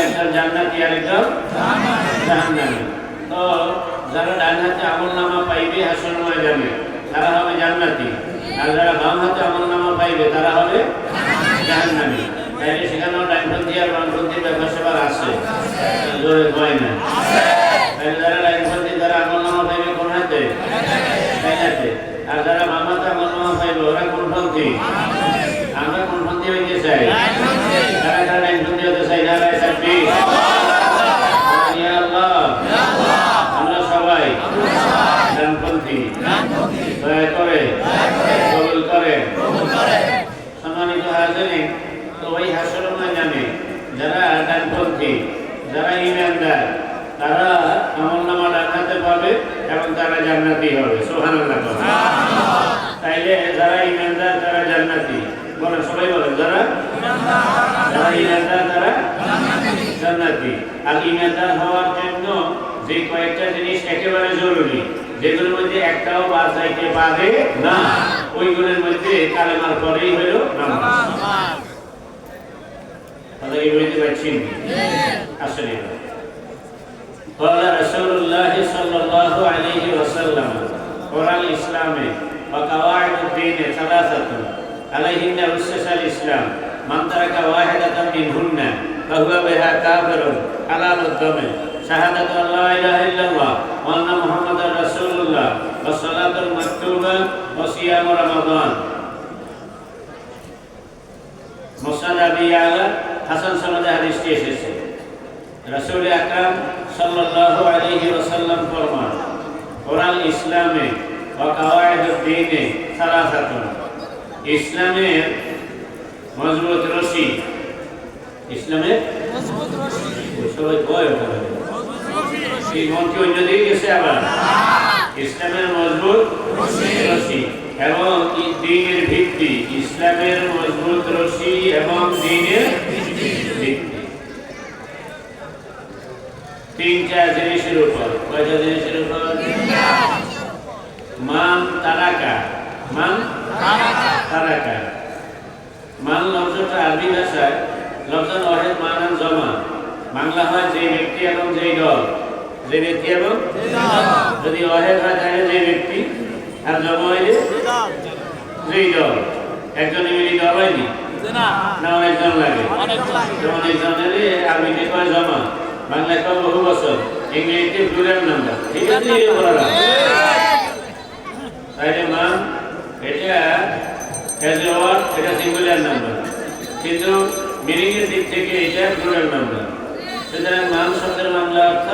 একজন জান্নাতি আর একজন জাহান্নামী। তো যারা ডান হাতে আমলনামা পাইবে হাসরের ময়দানে তারা হবে জান্নাতি, আর যারা বাম হাতে আমলনামা পাইবে তারা হবে জাহান্নামী। তাইলে সেখানেও ডাইনপন্থী আর বামপন্থীর ব্যাপার স্যাপার আছে, জোরে কয় না? তাইলে যারা ডাইনপন্থী তারা আমলনামা পাইবে কোন হাতে? ডান হাতে। আর যারা বাম হাতে আমলনামা পাইবে ওরা কোন পন্থী? আমরা কোন পন্থী হইতে চাই? যারা যারা ডাইনপন্থী হতে চাই না রায় থাকবি। আমরা সবাই ডানপন্থী, দয়া করে কবুল করে। সম্মানিত হাজিরিন, তো ওই হাসরের ময়দানে যারা ডানপন্থী, যারা ঈমানদার, তারা আমলনামা ডান হাতে পাবে এবং তারা জান্নাতি হবে। সুবহানাল্লাহ। তাইলে যারা ঈমানদার তারা জান্নাতি, বলেন সবাই বলেন, যারা ঈমানদার তারা জান্নাতি। আর ঈমানদার হওয়ার জন্য যে কয়েকটা জিনিস একেবারে জরুরি, যেগুলোর মধ্যে একটাও বাদ যাইতে পারে না, ওইগুলোর মধ্যে কালেমার পরেই হইল নামাজ। তাহলে এই বইতে পাচ্ছি আসলে قال رسول الله صلى الله عليه وسلم قال الإسلام وقواعد الدين ثلاثة عليهن أسس الإسلام من ترك واحدة منهن فهو بها كافر حلال الدم شهادة أن لا إله إلا الله وأن محمدا رسول الله والصلاة المكتوبة وصيام رمضان মুসনাদ আবি ইয়ালা হাসান সনদে হাদিসটি এসেছে। রাসূল আকরাম সাল্লাল্লাহু আলাইহি ওয়াসাল্লাম ফরমান, কোরআন ইসলামে ওয়া কাওয়াইদুদ দ্বীনে সালাসাতুন, ইসলামের মজবুত রশি, ইসলামের মজবুত রশি, সবাই কয় ওখানে এই মন্ত্রী অন্য দিকে গেছে আবার, ইসলামের মজবুত রশি এবং দ্বীনের ভিত্তি, ইসলামের মজবুত রশি এবং দ্বীনের ভিত্তি তিনটা জিনিসের উপর। কয়টা জিনিসের উপর? মান তারাকা, মান তারাকা। মান লফজটা আরবি ভাষায় লফজান ওয়াহিদ মানান জমা, বাংলা হয় যে ব্যক্তি এবং যেই দল, যে ব্যক্তি এবং যদি ওয়াহিদ হয় তাহলে যে ব্যক্তি, আর জমা হইলে যেই দল। একজনে মিলি দল হয়নি না, অনেকজন লাগে। অনেকজন হলে আরবিতে কয় জমা, বাংলায় কয় বহু বছর, ইংরেজিতে প্লুরাল নাম্বার। ঠিক আছে, তাইলে মান এটা এজ এ ওয়ার্ড, এটা সিঙ্গুলার নাম্বার, কিন্তু মিনিং এর দিক থেকে এটা প্লুরাল নাম্বার। সুতরাং মান শব্দের বাংলা অর্থ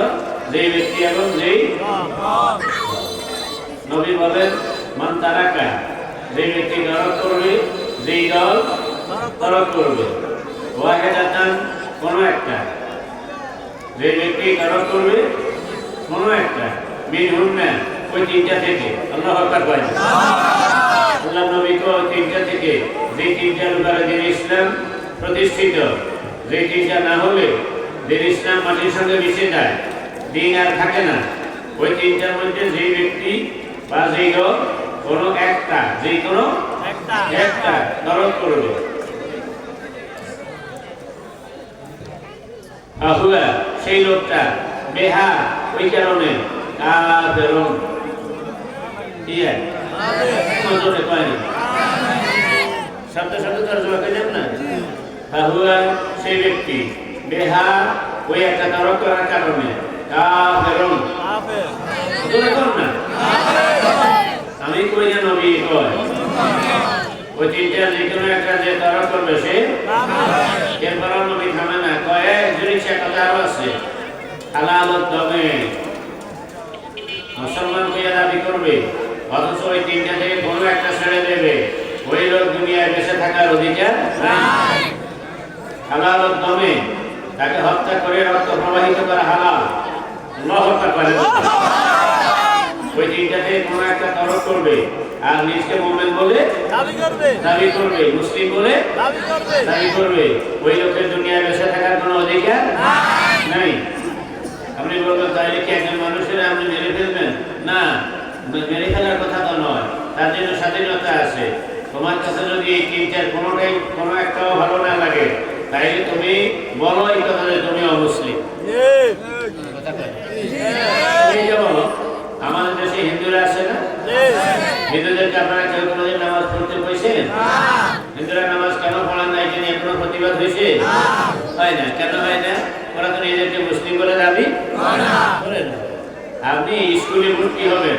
যেই ব্যক্তি এবং যেই। নবী বলেন মান তারাকা, যে ব্যক্তি তরক করবে, যেই দল তরক করবে, ওয়াহিদাতান কোনো একটা, যে ব্যক্তি তরক করবে কোনো একটা, মিনহুন্না ওই তিনটা থেকে, আল্লাহু আকবার কয় আল্লাহ নবী কো তিনটা থেকে, যে তিনটার উপরে দিন ইসলাম প্রতিষ্ঠিত, যে তিনটা না হলে দিন ইসলাম মাটির সঙ্গে মিশে যায়, দিন আর থাকে না। ওই তিনটার মধ্যে যে ব্যক্তি বা যেই দল কোনো একটা, যে কোনো একটা তরক করবে, আহুয়া সেই লোকটা, বেহা ওই কারণে, কাফেরুন ইয়া নজরে পায়নি, শব্দ শব্দ তরজমা করে দেন না। আহুয়া সেই ব্যক্তি, বেহা ওই একটা তরক করার কারণে, কাফেরুন না, আমি কই না, নবী কয় ওই তিনটা যে কোনো একটা যে তরক করবে সে। এরপর নবী থামে না, কয় জিনিস একটা আরো আছে, হালালত দমে মুসলমান কইয়া দাবি করবে, অথচ ওই তিনটা থেকে কোনো একটা ছেড়ে দেবে, ওই লোক দুনিয়ায় বেঁচে থাকার অধিকার নাই। হালালত দমে, তাকে হত্যা করে রক্ত প্রবাহিত করা হালাল, আল্লাহ হত্যা করে। ওই তিনটা থেকে কোনো একটা তরক করবে আর নিজকে মুমিন বলে দাবি করবে, মুসলিম বলে দাবি করবে, ওই লোকের দুনিয়ায় বেঁচে থাকার কোনো অধিকার নাই। আপনি বলবেন তাইলে কি একজন মানুষের আপনি মেরে ফেলবেন? না, মেরে ফেলার কথা তো নয়, তার জন্য স্বাধীনতা আছে। তোমার কাছে যদি এই তিনটার কোনোটাই কোনো একটাও ভালো না লাগে, তাই তুমি বলো এই কথা যে তুমি অমুসলিম। তুমি যে বলো আমাদের দেশে হিন্দুরা আছে না, হিন্দুদেরকে আপনারা কেউ কোনোদিন নামাজ পড়তে বসেছেন? হিন্দুরা নামাজ কেন পড়ান না এটা নিয়ে কোনো প্রতিবাদ হয়েছে? হয় না। কেন হয় না? ওরা তো নিজেদেরকে মুসলিম বলে দাবি করে না। আপনি স্কুলে ভর্তি হবেন,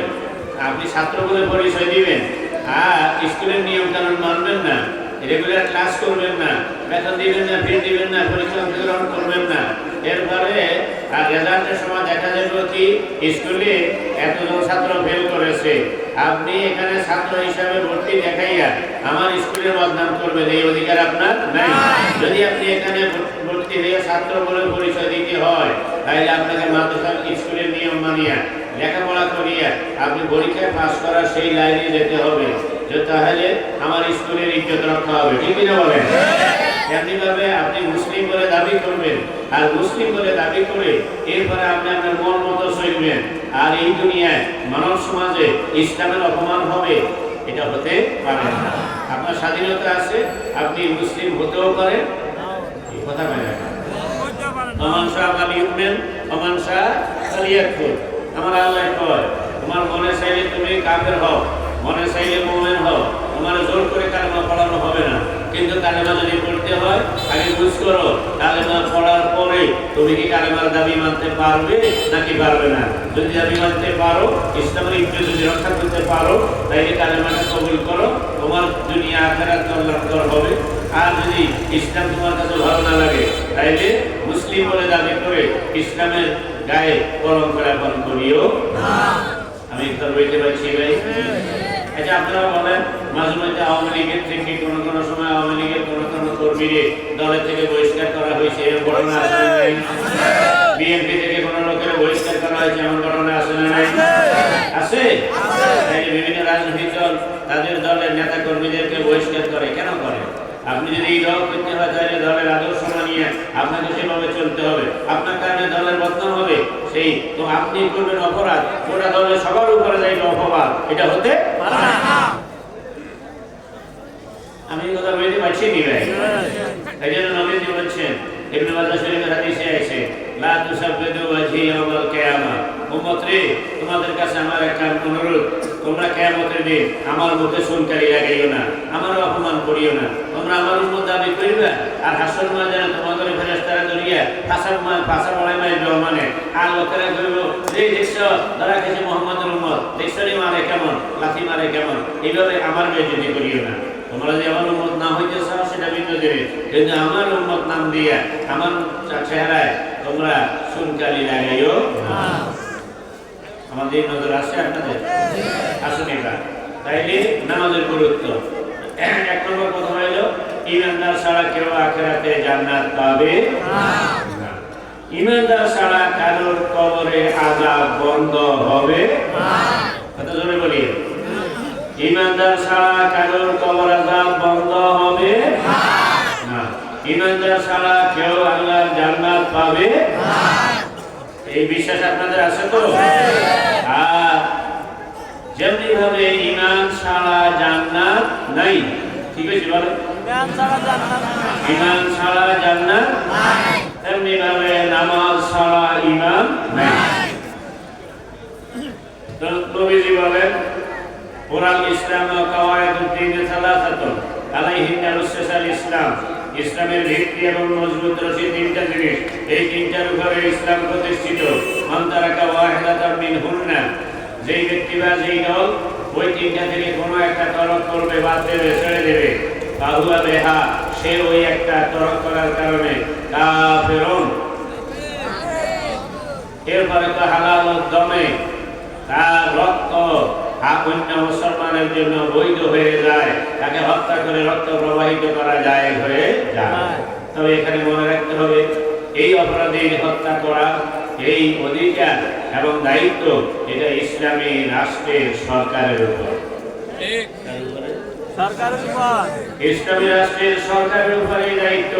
আপনি ছাত্র বলে পরিচয় দিবেন, আর স্কুলের নিয়ম কানুন মানবেন না, রেগুলার ক্লাস করবেন না, বেতন দিবেন না, ফি দিবেন না, পরীক্ষা অংশগ্রহণ করবেন না। এরপরে আর রেজাল্টের সময় দেখা যাবে কি স্কুলে এতজন ছাত্র ফেল করেছে, আপনি এখানে ছাত্র হিসাবে ভর্তি দেখাইয়া আমার স্কুলের বদনাম করবেন, এই অধিকার আপনার নাই। যদি আপনি এখানে ভর্তি হয়ে ছাত্র বলে পরিচয় দিতে হয়, তাহলে আপনাকে মাদ্রাসা স্কুলের নিয়ম মানিয়া লেখাপড়া করিয়া আপনি পরীক্ষায় পাস করার সেই লাইনে যেতে হবে, যে তাহলে আমার স্কুলের ইজ্জত রক্ষা হবে। ঠিক কিনা বলেন? এমনিভাবে আপনি মুসলিম বলে দাবি করবেন, আর মুসলিম বলে দাবি করে এরপরে আপনি আপনার মন মতো চলবেন, আর এই দুনিয়ায় মানব সমাজে ইসলামের অপমান হবে, এটা হতে পারে না। আপনার স্বাধীনতা আছে, আপনি মুসলিম হতেও পারেন, এই কথা বলে না। অমান শাহ আলী উঠবেন, অমান শাহ আলিয়াকুর। আমার আল্লাহ কয় তোমার মনে চাইলে তুমি কাফের হও, মনে চাইলে মুমিন হও, তোমার জোর করে কালেমা পড়ানো হবে না। কিন্তু কালেমা যদি পড়তে হয় আগে বুঝ করো, কালেমা পড়ার পরে তুমি কি কালেমার দাবি মানতে পারবে নাকি পারবে না। যদি দাবি মানতে পারো, ইসলামের ইজ্জত যদি রক্ষা করতে পারো, তাইলে কালেমাটা কবুল করো, তোমার দুনিয়া আখিরাত কল্যাণকর হবে। আর যদি ইসলাম তোমার কাছে ভালো না লাগে, তাইলে মুসলিম বলে দাবি করে ইসলামের গায়ে কলঙ্ক লেপন করিও না। আমি একটু বলতে পারছি ভাই? আচ্ছা, আপনারা বলেন মাঝে মধ্যে আওয়ামী লীগের থেকে কোনো সময় আওয়ামী লীগের কোনো কর্মীকে দলের থেকে বহিষ্কার করা হয়েছে, এরকম ঘটনা আছে না নাই? বিএনপি থেকে কোনো লোকের বহিষ্কার করা হয়েছে, এমন ঘটনা আছে না নাই? আছে। বিভিন্ন রাজনৈতিক দল তাদের দলের নেতা কর্মীদেরকে বহিষ্কার করে, কেন করে? আপনি যদি এই দল করতে হয় তাহলে দলের আদর্শ মানিয়ে আপনাকে সেভাবে চলতে হবে, আপনার কারণে দলের বদনাম হবে, সেই তো আপনি করবেন অপরাধ, গোটা দলের সবার উপরে যাইবে অপবাদ, এটা হতে পারে না। আমি এই কথা বলতে পারছি নি ভাই? এই জন্য নবীজি বলছেন, ইবনে মাজাহ শরীফের হাদিসে আছে, লা তুসাব্বিদু ওয়াজহি ইয়াওমাল কিয়ামা। উম্মত রে, তোমাদের কাছে আমার একটা অনুরোধ, তোমরা কিয়ামতের দিন আমার মুখে সুনকারি লাগাইও না, আমার অপমান করিও না। তোমরা আমার উম্মত দাবি করিবে, আর হাসর ময়দানে তোমাদের ফেরেশতারা ধরিয়া ফাঁসা বলাই মারবে, মানে আর লোকেরা কইব, এই দেখছো ধরা খেয়েছে মুহাম্মদের উম্মত, দেখছো রে মারে কেমন, লাথি মারে কেমন, এইভাবে আমার বেইজ্জতি করিও না। তোমরা যে আমার উম্মত না হইতে চাও সেটা ভিন্ন জিনিস, কিন্তু আমার উম্মত নাম দিয়া আমার চেহারায় তোমরা সুনকালি লাগাইও না। আমাদের নজর আসছে আপনাদের? আসুন এবার তাইলে নামাজের গুরুত্ব। এক নম্বর কথা হইল, ইমানদার ছাড়া কেউ আখিরাতে জান্নাত পাবে না। ইমানদার ছাড়া কারোর কবরে আযাব বন্ধ হবে না। কত জোরে বলি? ইমানদার ছাড়া কারোর কবর আযাব বন্ধ হবে না। ইমানদার ছাড়া কেউ আল্লাহর জান্নাত পাবে না। এই বিশ্বাস আপনাদের আছে তো? আর যেমনি ভাবে ঈমান ছাড়া জান্নাত নাই, ঠিক আছে বলেন? ঈমান ছাড়া জান্নাত নাই, তেমনি ভাবে নামাজ ছাড়া ঈমান নাই। তো নবীজি বলেন, পুরাল ইসলাম ও কাওয়াইদুদ্দিন সালাসাতুন আলাইহিন্না রুসুল ইসলাম। ইসলামের ভিত্তি এবং মজবুত রশি তিনটা জিনিস, এই তিনটার উপরে ইসলাম প্রতিষ্ঠিত। মান তারাকা ওয়াহিদাতান মিনহুন্না, যেই ব্যক্তি বা যেই দল ওই তিনটা থেকে কোনো একটা তরক করবে, বাদ দেবে, ছেড়ে দেবে, ফাহুয়া বিহা, সে ওই একটা তরক করার কারণে কাফিরুন। এরপরে তো হালাল দমে, তার রক্ত অন্য মুসলমানের জন্য বৈধ হয়ে যায়, তাকে হত্যা করে রক্ত প্রবাহিত করা যায় হয়ে যায়। তবে এখানে মনে রাখতে হবে, এই অপরাধীর হত্যা করা এই অধিকার এবং দায়িত্ব এটা ইসলামী রাষ্ট্রের সরকারের উপর। ইসলামী রাষ্ট্রের সরকারের উপর এই দায়িত্ব।